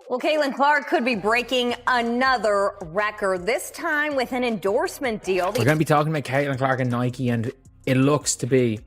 Well, Caitlin Clark could be breaking another record, this time with an endorsement deal. We're going to be talking about Caitlin Clark and Nike, and it looks to be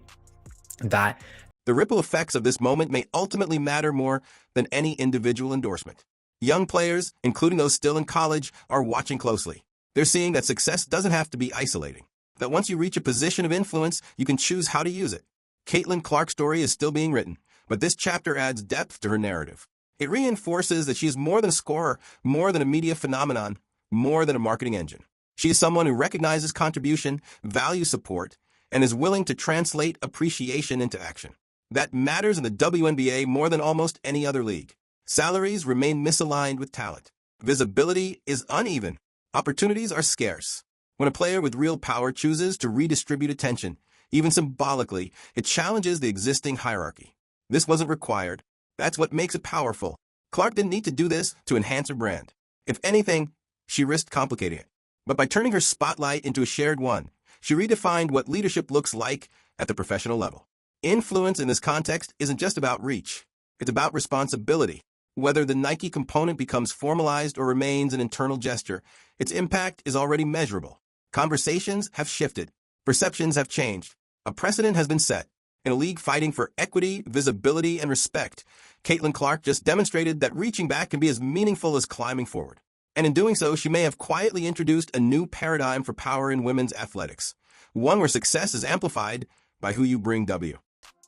that the ripple effects of this moment may ultimately matter more than any individual endorsement. Young players, including those still in college, are watching closely. They're seeing that success doesn't have to be isolating, that once you reach a position of influence, you can choose how to use it. Caitlin Clark's story is still being written, but this chapter adds depth to her narrative. It reinforces that she is more than a scorer, more than a media phenomenon, more than a marketing engine. She is someone who recognizes contribution, values support, and is willing to translate appreciation into action. That matters in the WNBA more than almost any other league. Salaries remain misaligned with talent. Visibility is uneven. Opportunities are scarce. When a player with real power chooses to redistribute attention, even symbolically, it challenges the existing hierarchy. This wasn't required. That's what makes it powerful. Clark didn't need to do this to enhance her brand. If anything, she risked complicating it. But by turning her spotlight into a shared one, she redefined what leadership looks like at the professional level. Influence in this context isn't just about reach. It's about responsibility. Whether the Nike component becomes formalized or remains an internal gesture, its impact is already measurable. Conversations have shifted. Perceptions have changed. A precedent has been set. In a league fighting for equity, visibility, and respect, Caitlin Clark just demonstrated that reaching back can be as meaningful as climbing forward. And in doing so, she may have quietly introduced a new paradigm for power in women's athletics, one where success is amplified by who you bring W.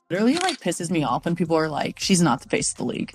It really pisses me off when people are like, she's not the face of the league.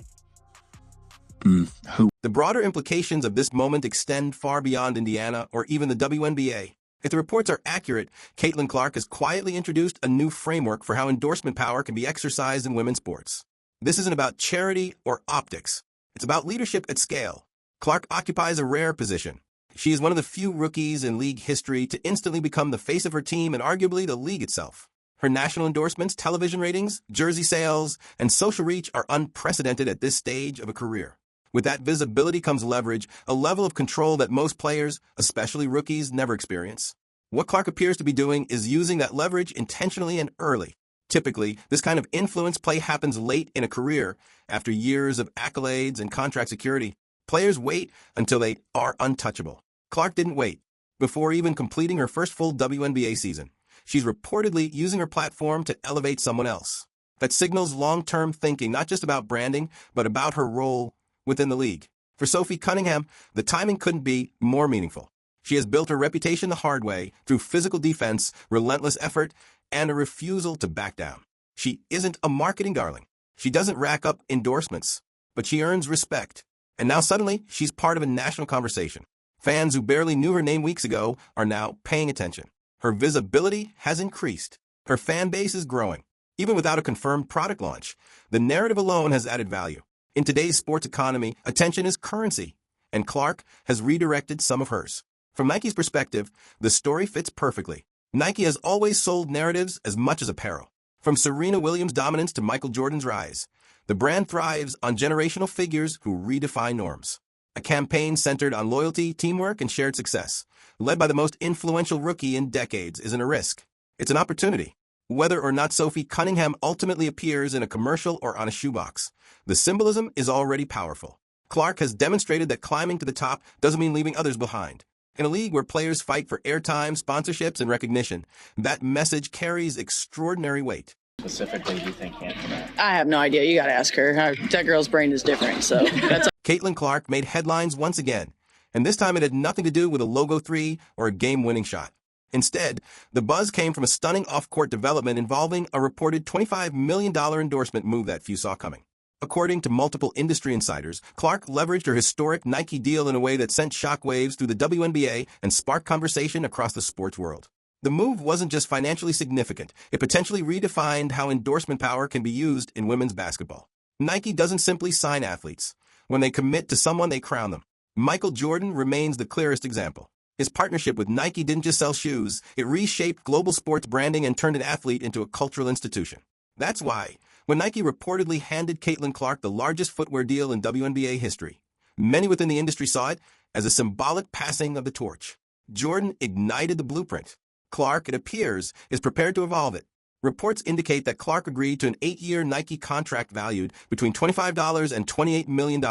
The broader implications of this moment extend far beyond Indiana or even the WNBA. If the reports are accurate, Caitlin Clark has quietly introduced a new framework for how endorsement power can be exercised in women's sports. This isn't about charity or optics. It's about leadership at scale. Clark occupies a rare position. She is one of the few rookies in league history to instantly become the face of her team and arguably the league itself. Her national endorsements, television ratings, jersey sales, and social reach are unprecedented at this stage of a career. With that visibility comes leverage, a level of control that most players, especially rookies, never experience. What Clark appears to be doing is using that leverage intentionally and early. Typically, this kind of influence play happens late in a career, after years of accolades and contract security. Players wait until they are untouchable. Clark didn't wait. Before even completing her first full WNBA season, she's reportedly using her platform to elevate someone else. That signals long-term thinking, not just about branding, but about her role within the league. For Sophie Cunningham, the timing couldn't be more meaningful. She has built her reputation the hard way through physical defense, relentless effort, and a refusal to back down. She isn't a marketing darling. She doesn't rack up endorsements, but she earns respect. And now suddenly, she's part of a national conversation. Fans who barely knew her name weeks ago are now paying attention. Her visibility has increased. Her fan base is growing. Even without a confirmed product launch, the narrative alone has added value. In today's sports economy, attention is currency, and Clark has redirected some of hers. From Nike's perspective, the story fits perfectly. Nike has always sold narratives as much as apparel. From Serena Williams' dominance to Michael Jordan's rise, the brand thrives on generational figures who redefine norms. A campaign centered on loyalty, teamwork, and shared success, led by the most influential rookie in decades, isn't a risk. It's an opportunity. Whether or not Sophie Cunningham ultimately appears in a commercial or on a shoebox, the symbolism is already powerful. Clark has demonstrated that climbing to the top doesn't mean leaving others behind. In a league where players fight for airtime, sponsorships, and recognition, that message carries extraordinary weight. Specifically, do you think can't come out? I have no idea. You got to ask her. That girl's brain is different, so that's Caitlin Clark made headlines once again, and this time it had nothing to do with a logo 3 or a game-winning shot. Instead, the buzz came from a stunning off-court development involving a reported $25 million endorsement move that few saw coming. According to multiple industry insiders, Clark leveraged her historic Nike deal in a way that sent shockwaves through the WNBA and sparked conversation across the sports world. The move wasn't just financially significant, it potentially redefined how endorsement power can be used in women's basketball. Nike doesn't simply sign athletes. When they commit to someone, they crown them. Michael Jordan remains the clearest example. His partnership with Nike didn't just sell shoes, it reshaped global sports branding and turned an athlete into a cultural institution. That's why, when Nike reportedly handed Caitlin Clark the largest footwear deal in WNBA history, many within the industry saw it as a symbolic passing of the torch. Jordan ignited the blueprint. Clark, it appears, is prepared to evolve it. Reports indicate that Clark agreed to an 8-year Nike contract valued between $25 and $28 million,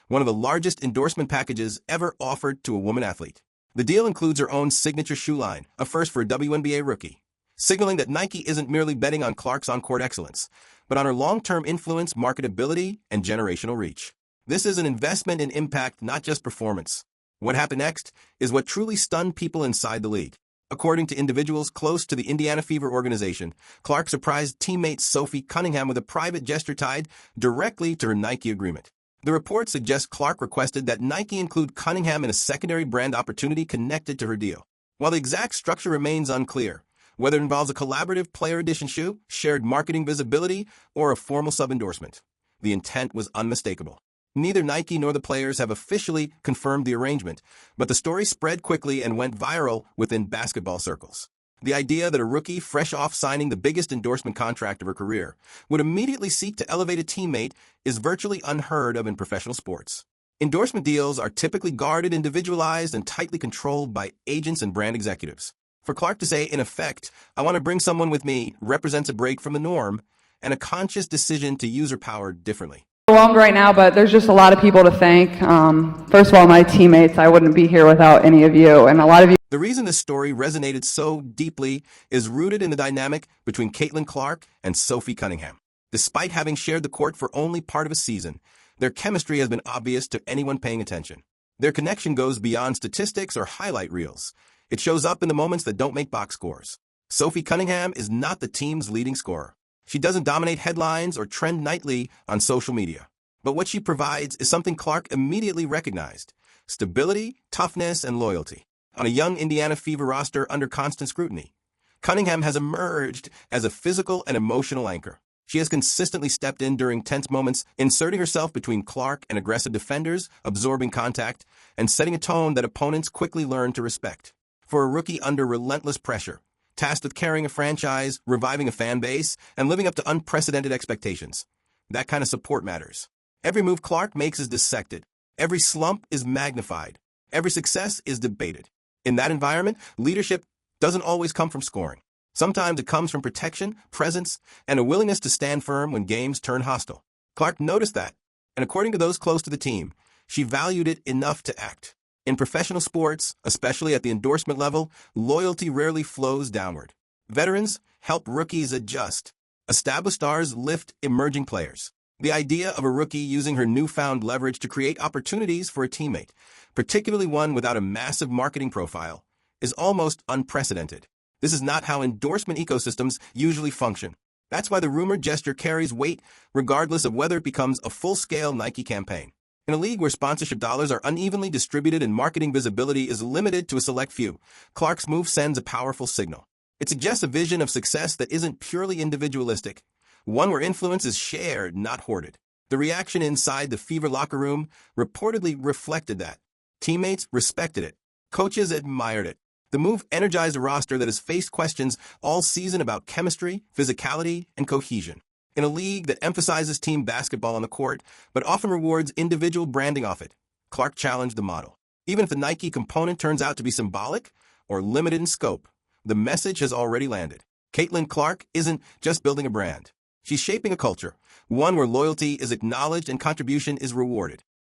one of the largest endorsement packages ever offered to a woman athlete. The deal includes her own signature shoe line, a first for a WNBA rookie, signaling that Nike isn't merely betting on Clark's on-court excellence, but on her long-term influence, marketability, and generational reach. This is an investment in impact, not just performance. What happened next is what truly stunned people inside the league. According to individuals close to the Indiana Fever organization, Clark surprised teammate Sophie Cunningham with a private gesture tied directly to her Nike agreement. The report suggests Clark requested that Nike include Cunningham in a secondary brand opportunity connected to her deal. While the exact structure remains unclear, whether it involves a collaborative player edition shoe, shared marketing visibility, or a formal sub-endorsement, the intent was unmistakable. Neither Nike nor the players have officially confirmed the arrangement, but the story spread quickly and went viral within basketball circles. The idea that a rookie, fresh off signing the biggest endorsement contract of her career, would immediately seek to elevate a teammate is virtually unheard of in professional sports. Endorsement deals are typically guarded, individualized, and tightly controlled by agents and brand executives. For Clark to say, in effect, "I want to bring someone with me," represents a break from the norm and a conscious decision to use her power differently. Overwhelmed right now, but there's just a lot of people to thank. First of all, my teammates. I wouldn't be here without any of you, and a lot of you. The reason this story resonated so deeply is rooted in the dynamic between Caitlin Clark and Sophie Cunningham. Despite having shared the court for only part of a season, their chemistry has been obvious to anyone paying attention. Their connection goes beyond statistics or highlight reels. It shows up in the moments that don't make box scores. Sophie Cunningham is not the team's leading scorer. She doesn't dominate headlines or trend nightly on social media. But what she provides is something Clark immediately recognized: stability, toughness, and loyalty. On a young Indiana Fever roster under constant scrutiny, Cunningham has emerged as a physical and emotional anchor. She has consistently stepped in during tense moments, inserting herself between Clark and aggressive defenders, absorbing contact, and setting a tone that opponents quickly learn to respect. For a rookie under relentless pressure, tasked with carrying a franchise, reviving a fan base, and living up to unprecedented expectations, that kind of support matters. Every move Clark makes is dissected. Every slump is magnified. Every success is debated. In that environment, leadership doesn't always come from scoring. Sometimes it comes from protection, presence, and a willingness to stand firm when games turn hostile. Clark noticed that, and according to those close to the team, she valued it enough to act. In professional sports, especially at the endorsement level, loyalty rarely flows downward. Veterans help rookies adjust. Established stars lift emerging players. The idea of a rookie using her newfound leverage to create opportunities for a teammate, particularly one without a massive marketing profile, is almost unprecedented. This is not how endorsement ecosystems usually function. That's why the rumored gesture carries weight regardless of whether it becomes a full-scale Nike campaign. In a league where sponsorship dollars are unevenly distributed and marketing visibility is limited to a select few, Clark's move sends a powerful signal. It suggests a vision of success that isn't purely individualistic, one where influence is shared, not hoarded. The reaction inside the Fever locker room reportedly reflected that. Teammates respected it. Coaches admired it. The move energized a roster that has faced questions all season about chemistry, physicality, and cohesion. In a league that emphasizes team basketball on the court, but often rewards individual branding off it, Clark challenged the model. Even if the Nike component turns out to be symbolic or limited in scope, the message has already landed. Caitlin Clark isn't just building a brand. She's shaping a culture, one where loyalty is acknowledged and contribution is rewarded.